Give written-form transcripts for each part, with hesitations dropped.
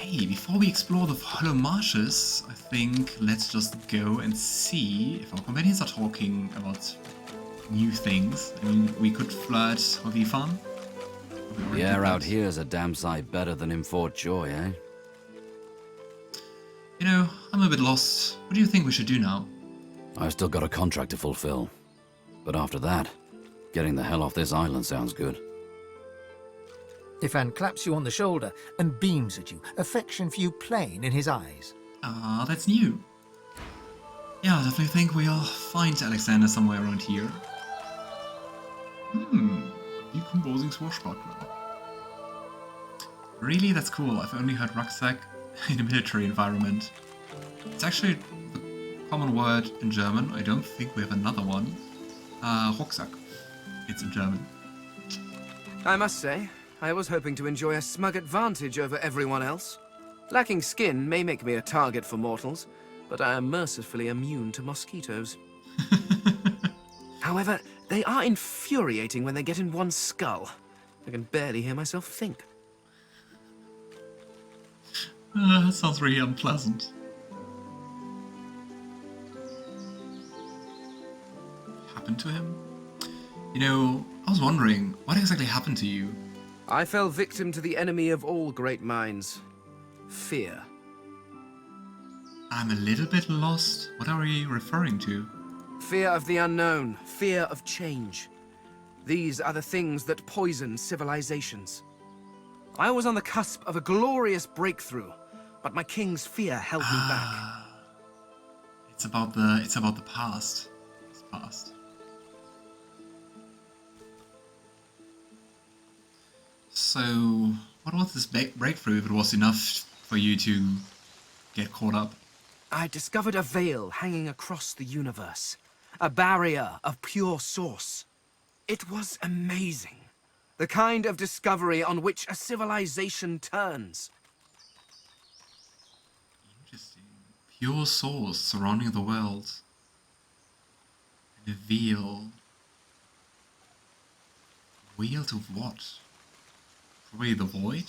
Hey, before we explore the hollow marshes, I think let's just go and see if our companions are talking about new things. I mean, we could flirt with Ifan. The air out here's a damn sight better than in Fort Joy, eh? You know, I'm a bit lost. What do you think we should do now? I've still got a contract to fulfill. But after that, getting the hell off this island sounds good. Ifan claps you on the shoulder and beams at you, affection for you plain in his eyes. Ah, that's new. Yeah, I definitely think we'll find Alexander somewhere around here. Decomposing swashbuckler. Really? That's cool. I've only heard rucksack in a military environment. It's actually the common word in German. I don't think we have another one. Rucksack. It's in German. I must say, I was hoping to enjoy a smug advantage over everyone else. Lacking skin may make me a target for mortals, but I am mercifully immune to mosquitoes. However, they are infuriating when they get in one's skull. I can barely hear myself think. That sounds really unpleasant. What happened to him? You know, I was wondering, what exactly happened to you? I fell victim to the enemy of all great minds. Fear. I'm a little bit lost. What are we referring to? Fear of the unknown. Fear of change. These are the things that poison civilizations. I was on the cusp of a glorious breakthrough, but my king's fear held me back. It's about the past. It's past. So, what was this breakthrough if it was enough for you to get caught up? I discovered a veil hanging across the universe. A barrier of pure source. It was amazing. The kind of discovery on which a civilization turns. Interesting. Pure source surrounding the world. And a veil. Veil to what? Probably the void?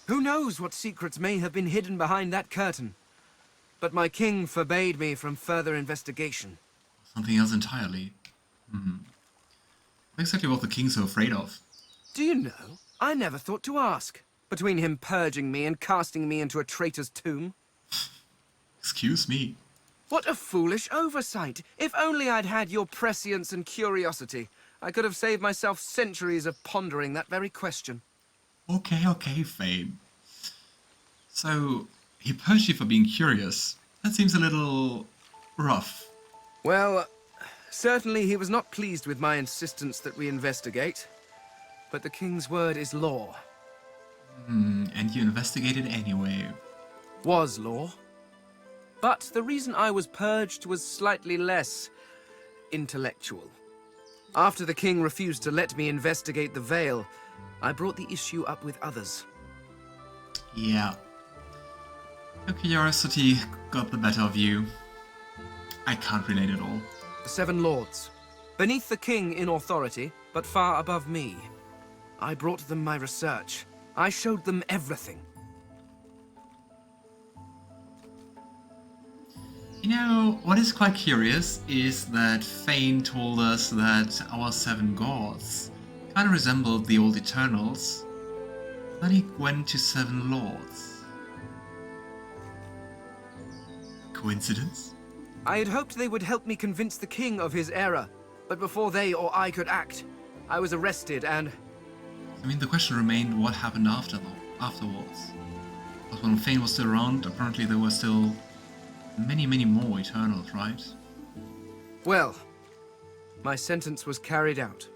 Who knows what secrets may have been hidden behind that curtain? But my king forbade me from further investigation. Something else entirely. What exactly was the king so afraid of? Do you know? I never thought to ask. Between him purging me and casting me into a traitor's tomb. Excuse me. What a foolish oversight. If only I'd had your prescience and curiosity, I could have saved myself centuries of pondering that very question. Okay, Fane. So, he purged you for being curious. That seems a little rough. Well, certainly he was not pleased with my insistence that we investigate. But the king's word is law. And you investigated anyway. Was law. But the reason I was purged was slightly less intellectual. After the king refused to let me investigate the veil, I brought the issue up with others. Yeah. Your curiosity got the better of you. I can't relate at all. The Seven Lords. Beneath the king in authority, but far above me. I brought them my research. I showed them everything. You know, what is quite curious is that Fane told us that our seven gods kind of resembled the old Eternals. Then he went to seven lords. Coincidence? I had hoped they would help me convince the king of his error, but before they or I could act, I was arrested and... I mean, the question remained what happened afterwards. But when Fane was still around, apparently there were still many more Eternals, right? Well, my sentence was carried out.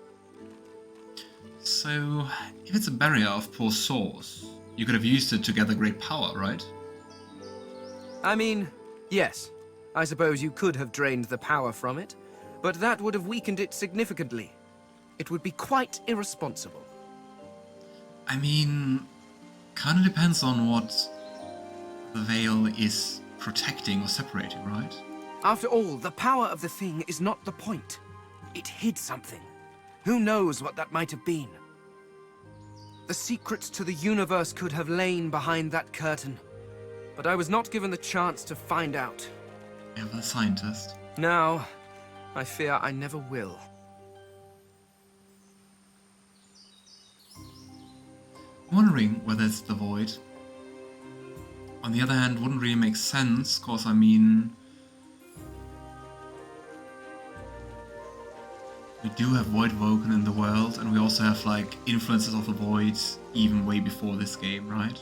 So, if it's a barrier of poor source, you could have used it to gather great power, right? I mean, yes. I suppose you could have drained the power from it, but that would have weakened it significantly. It would be quite irresponsible. I mean, kind of depends on what the veil is protecting or separating, right? After all, the power of the thing is not the point. It hid something. Who knows what that might have been? The secrets to the universe could have lain behind that curtain. But I was not given the chance to find out. Yeah, the scientist. Now, I fear I never will. I'm wondering whether it's the void. On the other hand, wouldn't really make sense, cause I mean, we do have Void Woken in the world, and we also have like influences of the Void even way before this game, right?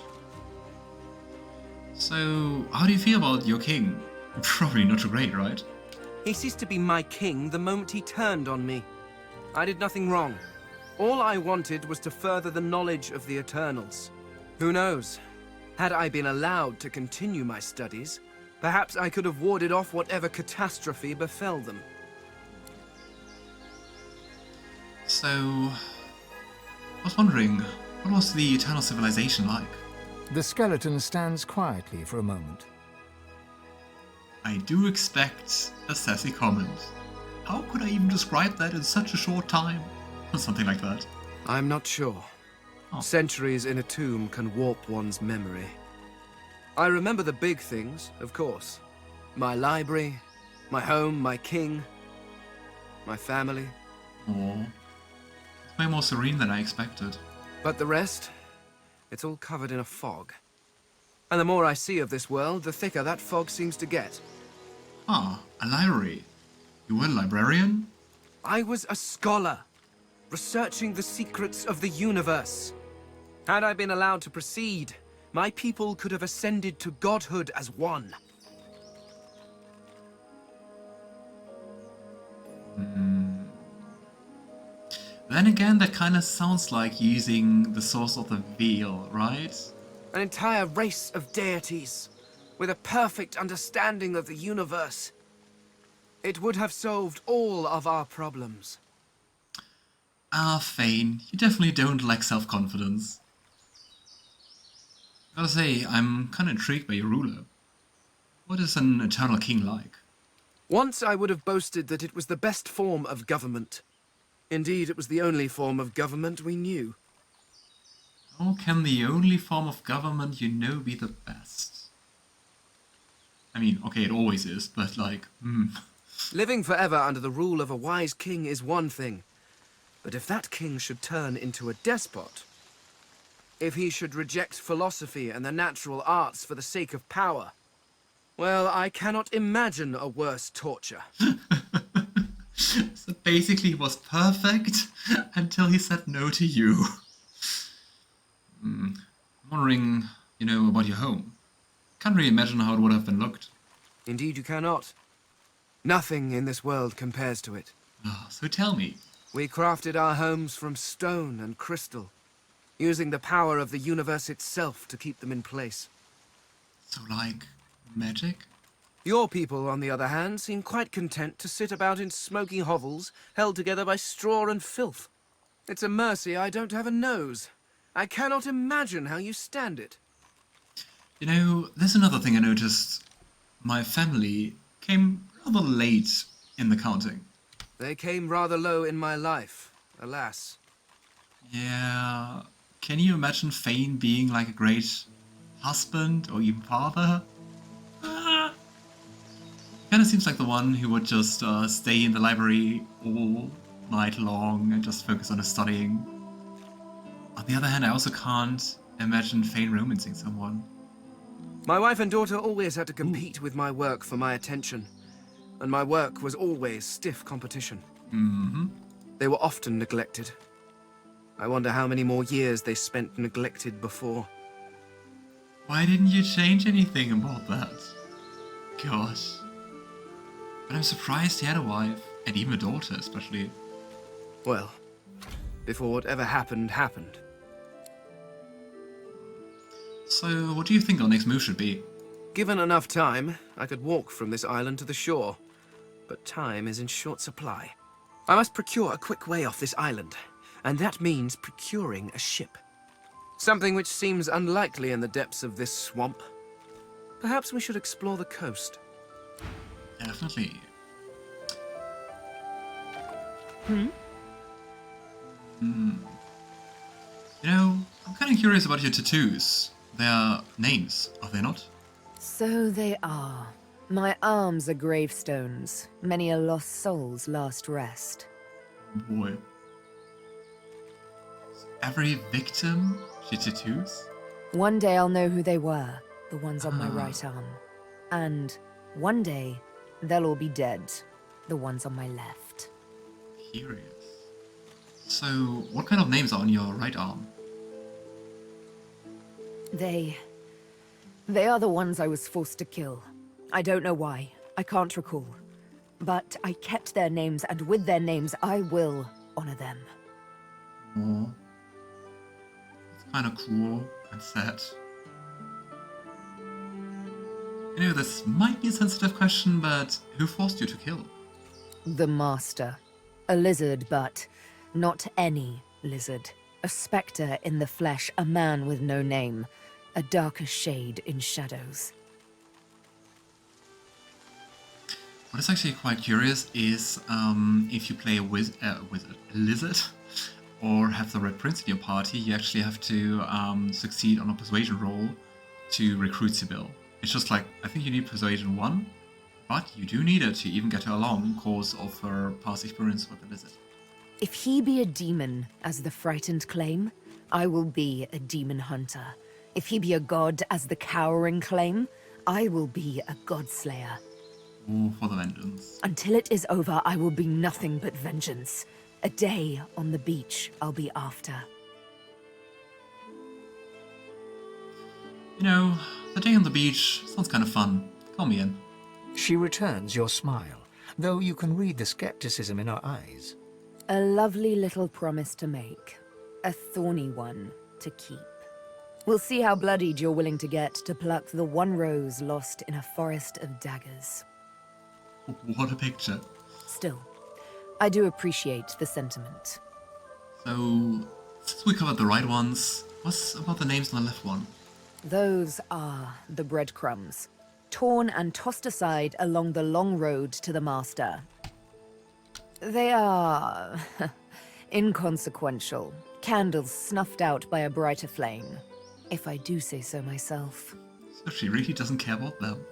So, how do you feel about your king? Probably not too great, right? He ceased to be my king the moment he turned on me. I did nothing wrong. All I wanted was to further the knowledge of the Eternals. Who knows? Had I been allowed to continue my studies, perhaps I could have warded off whatever catastrophe befell them. So, I was wondering, what was the Eternal civilization like? The skeleton stands quietly for a moment. I do expect a sassy comment. How could I even describe that in such a short time? Or something like that. I'm not sure. Oh. Centuries in a tomb can warp one's memory. I remember the big things, of course. My library, my home, my king, my family. Oh, it's way more serene than I expected. But the rest, it's all covered in a fog. And the more I see of this world, the thicker that fog seems to get. Ah, a library. You were a librarian? I was a scholar, researching the secrets of the universe. Had I been allowed to proceed, my people could have ascended to godhood as one. Then again, that kind of sounds like using the source of the veil, right? An entire race of deities, with a perfect understanding of the universe. It would have solved all of our problems. Ah, Fane, you definitely don't lack self-confidence. Gotta say, I'm kinda intrigued by your ruler. What is an Eternal King like? Once I would have boasted that it was the best form of government. Indeed, it was the only form of government we knew. How can the only form of government you know be the best? I mean, okay, it always is, but like, Living forever under the rule of a wise king is one thing. But if that king should turn into a despot, if he should reject philosophy and the natural arts for the sake of power, well, I cannot imagine a worse torture. So basically he was perfect until he said no to you. I'm wondering, about your home. Can't really imagine how it would have been looked. Indeed you cannot. Nothing in this world compares to it. So tell me. We crafted our homes from stone and crystal, using the power of the universe itself to keep them in place. So like, magic? Your people, on the other hand, seem quite content to sit about in smoky hovels, held together by straw and filth. It's a mercy I don't have a nose. I cannot imagine how you stand it. There's another thing I noticed. My family came rather late in the counting. They came rather low in my life, alas. Yeah, can you imagine Fane being like a great husband or even father? Kinda seems like the one who would just stay in the library all night long and just focus on his studying. On the other hand, I also can't imagine Fane romancing someone. My wife and daughter always had to compete with my work for my attention, and my work was always stiff competition. They were often neglected. I wonder how many more years they spent neglected before. Why didn't you change anything about that? Gosh. But I'm surprised he had a wife, and even a daughter especially. Well, before whatever happened, happened. So, what do you think our next move should be? Given enough time, I could walk from this island to the shore. But time is in short supply. I must procure a quick way off this island, and that means procuring a ship. Something which seems unlikely in the depths of this swamp. Perhaps we should explore the coast. Definitely. I'm kind of curious about your tattoos. They are names, are they not? So they are. My arms are gravestones, many a lost soul's last rest. Boy. Every victim she tattoos? One day I'll know who they were, the ones on my Ah. right arm. And one day, they'll all be dead, the ones on my left. Curious. So, what kind of names are on your right arm? They are the ones I was forced to kill. I don't know why. I can't recall. But I kept their names, and with their names, I will honor them. Oh. It's kind of cruel and sad. You know, this might be a sensitive question, but who forced you to kill? The Master. A lizard, but not any lizard. A spectre in the flesh, a man with no name. A darker shade in shadows. What is actually quite curious is if you play with a lizard or have the Red Prince in your party, you actually have to succeed on a persuasion roll to recruit Sebille. It's just like, I think you need persuasion 1, but you do need it to even get her along because of her past experience with the lizard. If he be a demon, as the frightened claim, I will be a demon hunter. If he be a god, as the cowering claim, I will be a godslayer. Ooh, for the vengeance. Until it is over, I will be nothing but vengeance. A day on the beach I'll be after. You know, the day on the beach sounds kind of fun. Call me in. She returns your smile, though you can read the skepticism in her eyes. A lovely little promise to make. A thorny one to keep. We'll see how bloodied you're willing to get to pluck the one rose lost in a forest of daggers. What a picture. Still, I do appreciate the sentiment. So, since we covered the right ones, what's about the names on the left one? Those are the breadcrumbs, torn and tossed aside along the long road to the Master. They are inconsequential, candles snuffed out by a brighter flame, if I do say so myself. So she really doesn't care about them.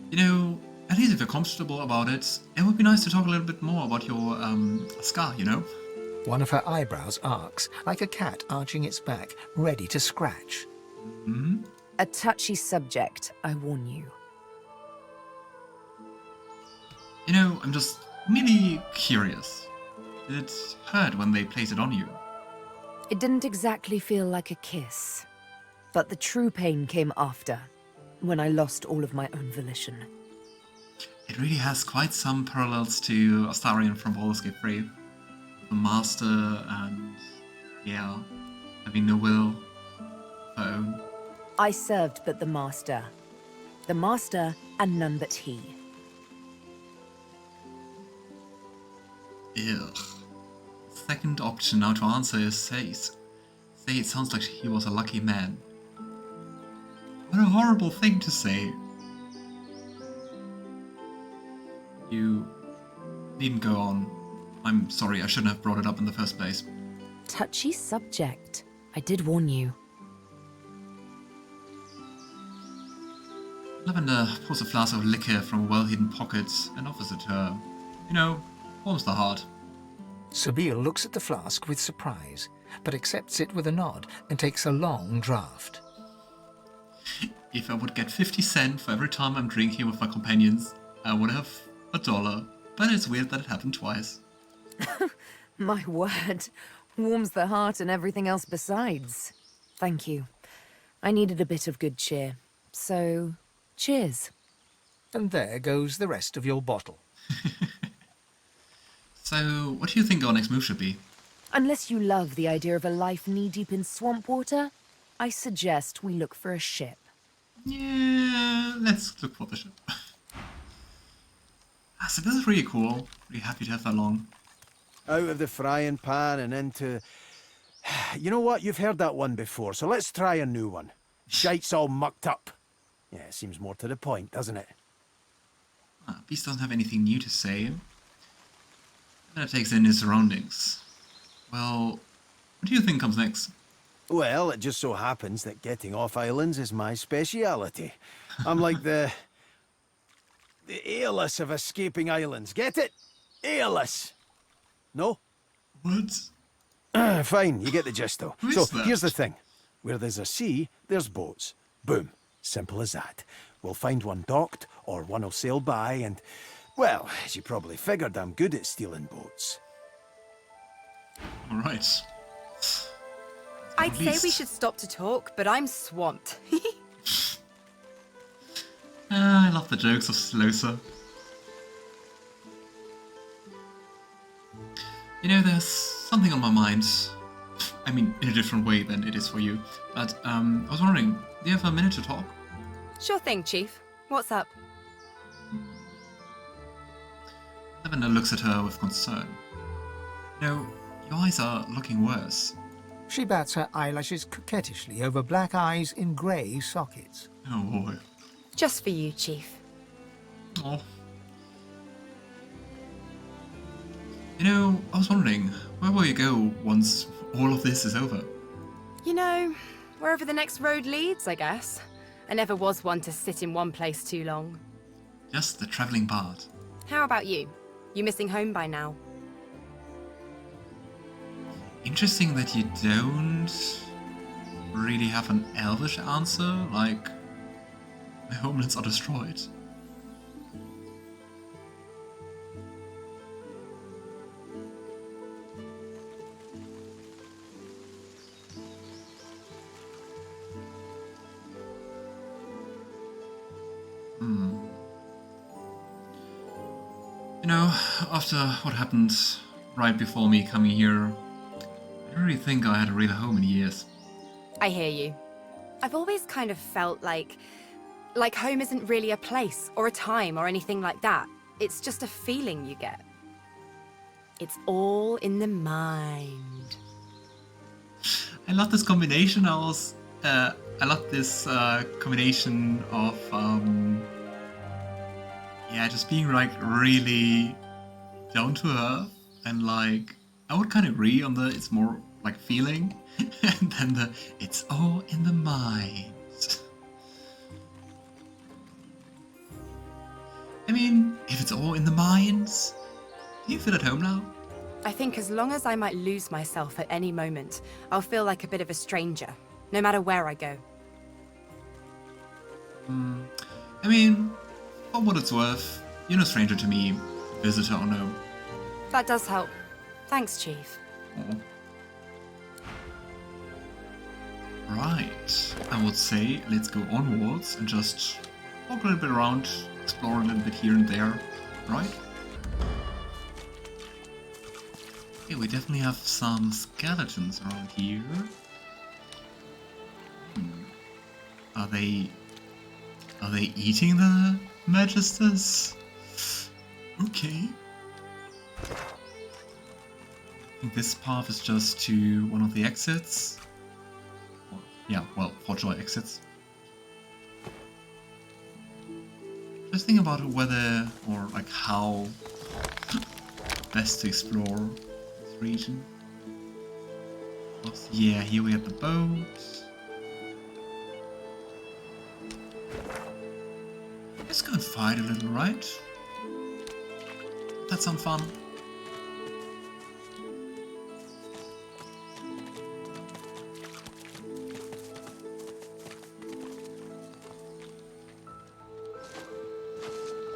You know, at least if you're comfortable about it, it would be nice to talk a little bit more about your scar, you know? One of her eyebrows arcs, like a cat arching its back, ready to scratch. Hmm? A touchy subject, I warn you. You know, I'm just really curious. Did it hurt when they placed it on you? It didn't exactly feel like a kiss, but the true pain came after, when I lost all of my own volition. It really has quite some parallels to Astarion from Baldur's Gate 3. The Master and, yeah, having no will of her own. I served but the Master. The Master and none but he. Ugh. Second option now to answer is say it sounds like he was a lucky man. What a horrible thing to say. You needn't go on. I'm sorry, I shouldn't have brought it up in the first place. Touchy subject. I did warn you. Lavender pulls a flask of liquor from a well-hidden pocket and offers it to her. You know, warms the heart. Sebille looks at the flask with surprise, but accepts it with a nod and takes a long draught. If I would get 50 cents for every time I'm drinking with my companions, I would have $1. But it's weird that it happened twice. My word. Warms the heart and everything else besides. Thank you. I needed a bit of good cheer. So, cheers. And there goes the rest of your bottle. So, what do you think our next move should be? Unless you love the idea of a life knee-deep in swamp water, I suggest we look for a ship. Yeah, let's look for the ship. So this is really cool. Really happy to have that along. Out of the frying pan and into... You know what? You've heard that one before, so let's try a new one. Shite's all mucked up. Yeah, seems more to the point, doesn't it? Beast doesn't have anything new to say. That takes in his surroundings. Well, what do you think comes next? Well, it just so happens that getting off islands is my speciality. I'm like the Aelus of escaping islands. Get it? Aelus. No? What? Fine, you get the gist though. Who So is that? here's the thing. Where there's a sea, there's boats. Boom. Simple as that. We'll find one docked, or one will sail by, and, well, as you probably figured, I'm good at stealing boats. Alright. I'd At say we least. should stop to talk, but I'm swamped. I love the jokes of Lohse. You know, there's something on my mind. I mean, in a different way than it is for you. But, I was wondering, do you have a minute to talk? Sure thing, Chief. What's up? Lavender looks at her with concern. You know, your eyes are looking worse. She bats her eyelashes coquettishly over black eyes in grey sockets. Oh boy. Just for you, Chief. Oh. You know, I was wondering, where will you go once all of this is over? You know, wherever the next road leads, I guess. I never was one to sit in one place too long. Just the travelling bard. How about you? You missing home by now? Interesting that you don't really have an elvish answer, like, my homelands are destroyed. You know, after what happened right before me coming here, I don't really think I had a real home in years. I hear you. I've always kind of felt like home isn't really a place or a time or anything like that. It's just a feeling you get. It's all in the mind. I love this combination. I love this combination of yeah, just being like really down to earth, and like I would kind of agree on the it's more like feeling, and then the it's all in the mind. I mean, if it's all in the mind, do you feel at home now? I think as long as I might lose myself at any moment, I'll feel like a bit of a stranger, no matter where I go. I mean, for what it's worth, you're no stranger to me, visitor or no. That does help. Thanks, Chief. Oh. Right, I would say let's go onwards and just walk a little bit around, explore a little bit here and there, right? Okay, we definitely have some skeletons around here. Are they eating the magisters? Okay. I think this path is just to one of the exits. Or, yeah, well, Forgeoy exits. Just think about whether, or like how best to explore this region. Yeah, here we have the boat. Let's go and fight a little, right? That's some fun.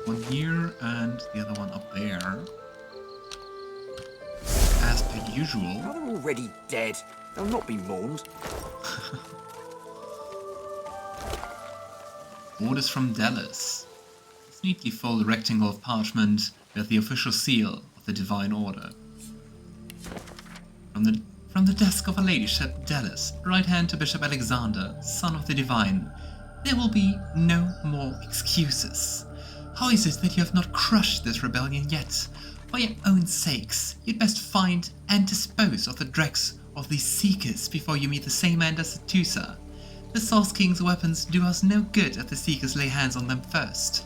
One here and the other one up there. As per usual. Now they're already dead. They'll not be mauled. Orders from Dallas. This neatly folded rectangle of parchment bears the official seal of the Divine Order. From the desk of her ladyship Dallas, right hand to Bishop Alexander, son of the Divine, there will be no more excuses. How is it that you have not crushed this rebellion yet? For your own sakes, you'd best find and dispose of the dregs of these Seekers before you meet the same end as Tusa. The Source King's weapons do us no good if the Seekers lay hands on them first.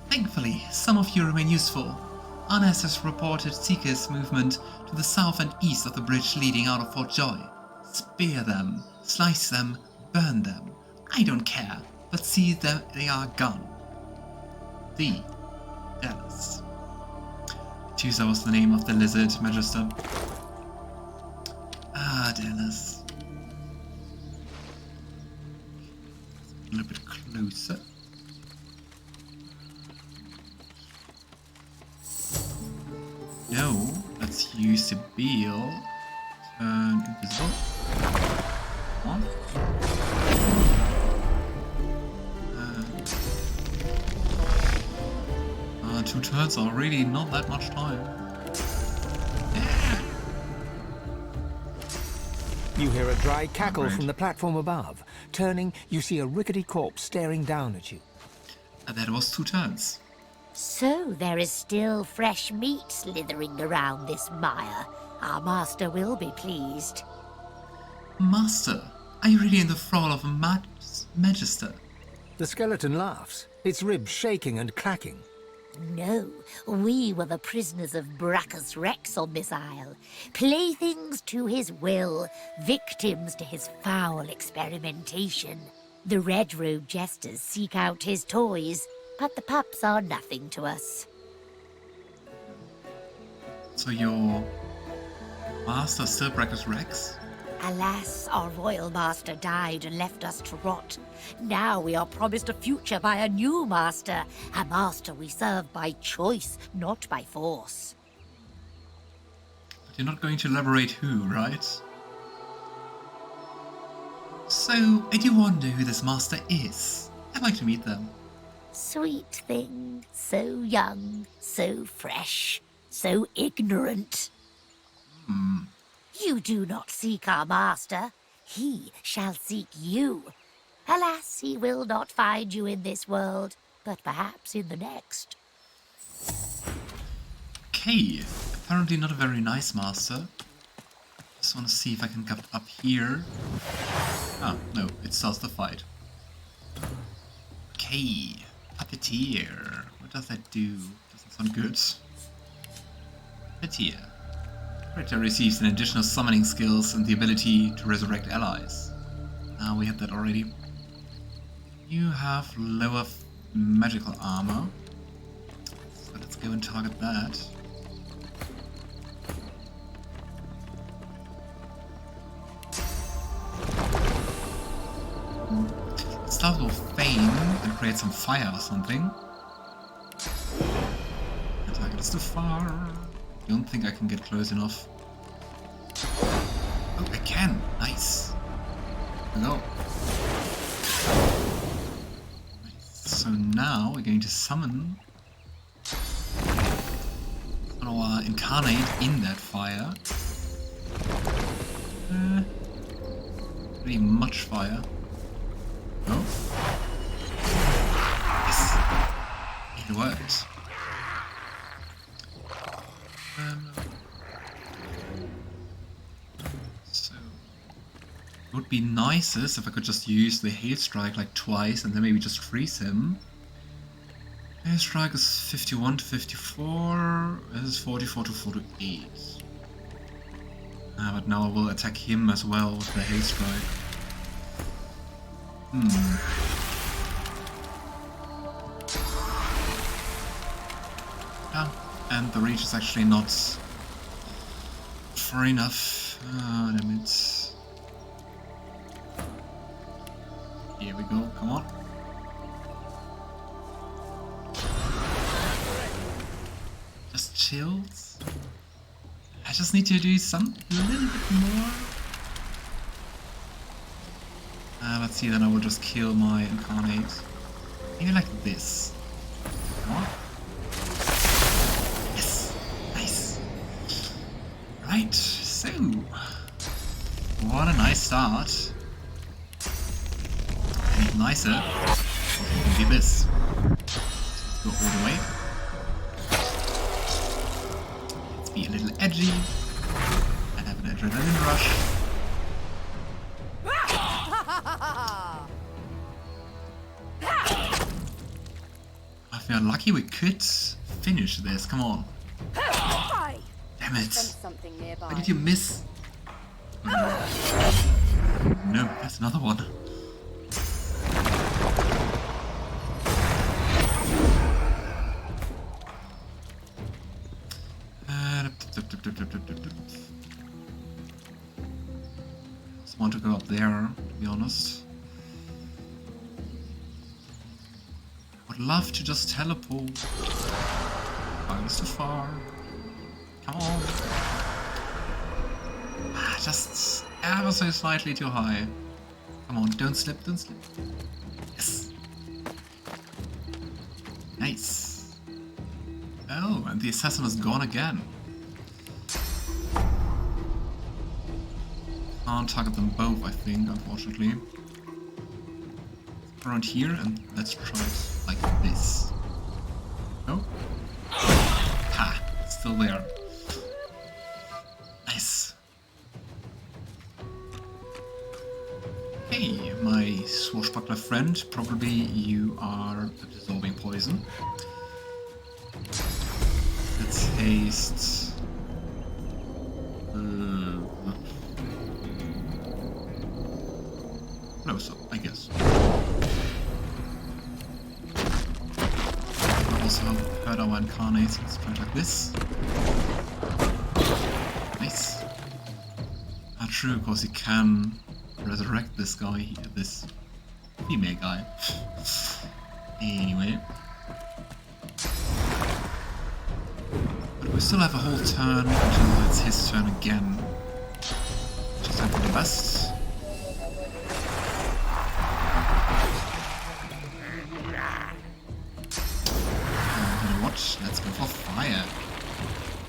Thankfully, some of you remain useful. Arnes has reported Seekers' movement to the south and east of the bridge leading out of Fort Joy. Spear them, slice them, burn them. I don't care, but see that they are gone. D. Dallas. Tuesday was the name of the lizard, Magister. Ah, Dallas. A little bit closer. No, let's use Sebille. Turn invisible. On. 2 turns are really not that much time. Yeah. You hear a dry cackle Right. from the platform above. Turning, you see a rickety corpse staring down at you. And that was 2 turns. So there is still fresh meat slithering around this mire. Our master will be pleased. Master, are you really in the thrall of a Magister? The skeleton laughs, its ribs shaking and clacking. No, we were the prisoners of Brachus Rex on this isle. Playthings to his will, victims to his foul experimentation. The red-robed jesters seek out his toys, but the pups are nothing to us. So your master still Brachus Rex? Alas, our royal master died and left us to rot. Now we are promised a future by a new master, a master we serve by choice, not by force. But you're not going to elaborate who, right? So, I do wonder who this master is. I'd like to meet them. Sweet thing, so young, so fresh, so ignorant. You do not seek our master, he shall seek you. Alas, he will not find you in this world, but perhaps in the next. Okay, apparently not a very nice master. Just want to see if I can get up here. Ah, no, it starts the fight. Okay, puppeteer. What does that do? Doesn't sound good. Puppeteer. Character receives an additional summoning skills and the ability to resurrect allies. Ah, we had that already. You have lower magical armor. So let's go and target that. Let's start with Fane and create some fire or something. The target is too far. Don't think I can get close enough. Oh, I can! Nice! Hello. So now we're going to summon our incarnate in that fire. Pretty much fire. Oh. Yes! It worked. So it would be nicest if I could just use the hail strike like twice and then maybe just freeze him. Hail strike is 51 to 54, this is 44 to 48. But now I will attack him as well with the hail strike. Yeah, and the reach is actually not far enough. Ah, damn it. Here we go, come on. Just chills. I just need to do some little bit more. Let's see, then I will just kill my incarnate. Maybe like this. Come on. Yes! Nice! Right, so... what a nice start. And even nicer, we can do this. So let's go all the way. Let's be a little edgy. And have an adrenaline rush. If we are lucky, we could finish this. Come on. Damn it. Sense something nearby. Why did you miss? No, that's another one. Just want to go up there, to be honest. Would love to just teleport. Far is too far. Come on. Just ever so slightly too high. Come on, don't slip, don't slip. Yes. Nice. Oh, and the assassin is gone again. Can't target them both, I think, unfortunately. Around here, and let's try it like this. Oh. Ha! Still there. Nice. Hey, my swashbuckler friend, probably you are absorbing poison. Let's taste... no, so I guess. I also heard our incarnate. Let's try it like this. Nice. Ah, true, because he can resurrect this guy, this female guy. Anyway. But we still have a whole turn until it's his turn again. Just hope for the best. Let's go for fire.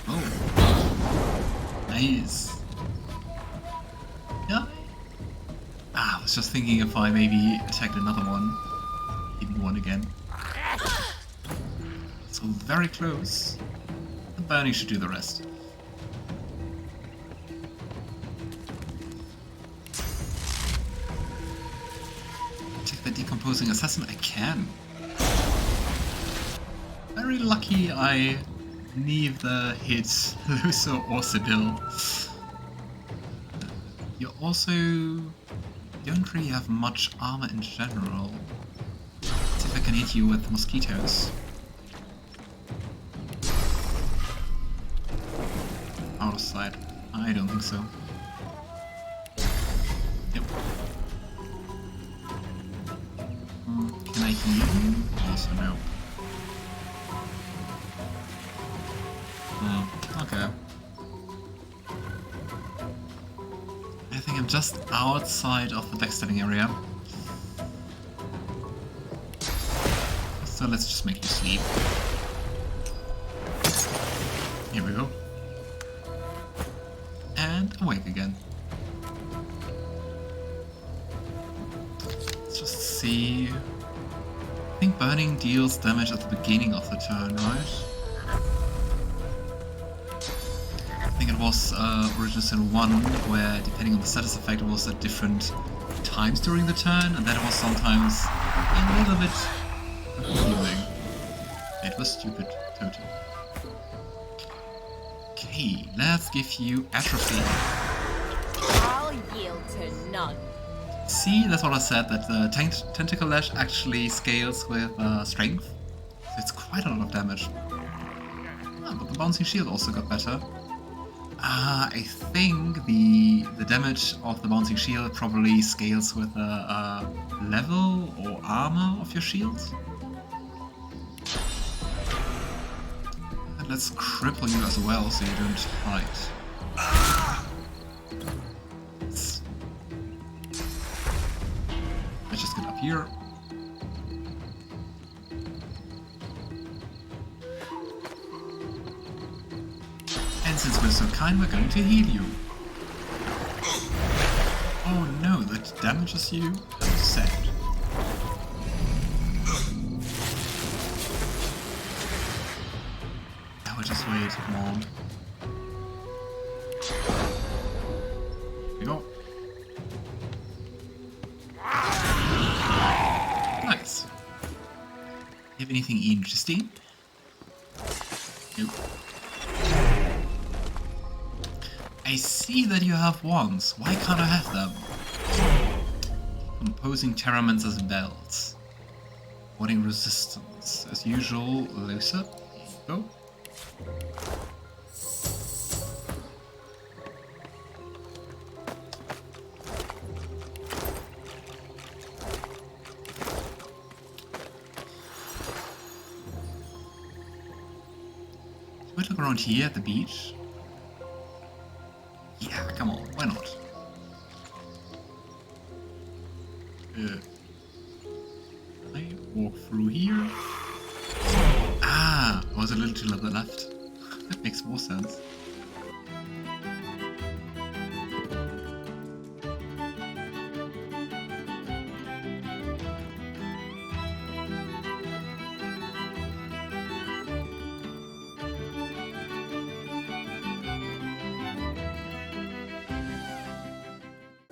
Oh. Nice. Yeah. Ah, I was just thinking if I maybe attacked another one. Hidden one again. So very close. The burning should do the rest. Take the decomposing assassin? I can. Very lucky I neither hit Lohse or Sebille. You also don't really have much armor in general. Let's see if I can hit you with mosquitoes. Out of sight. I don't think so. Yep. Can I heal you? Also no. Okay. I think I'm just outside of the backstabbing area. So let's just make you sleep. Here we go. And awake again. Let's just see. I think burning deals damage at the beginning of the turn, right? I think it was Original Sin 1, where depending on the status effect it was at different times during the turn, and then it was sometimes a little bit confusing. It was stupid, totally. Okay, let's give you atrophy. I'll yield to none. See, that's what I said, that the Tentacle Lash actually scales with strength. So it's quite a lot of damage. Ah, but the Bouncing Shield also got better. I think the damage of the Bouncing Shield probably scales with the level or armor of your shield. And let's cripple you as well so you don't hide. Let's just get up here. And since we're so kind, we're going to heal you. Oh no, that damages you? That's sad. I will just wait, come on. Here we go. Nice. You have anything interesting? Nope. I see that you have wands. Why can't I have them? Composing Terramancer's belts. Warding resistance. As usual, Lohse. Here you go. Should we look around here at the beach? Yeah, come on, why not? Can I walk through here? Ah, I was a little to the left. That makes more sense.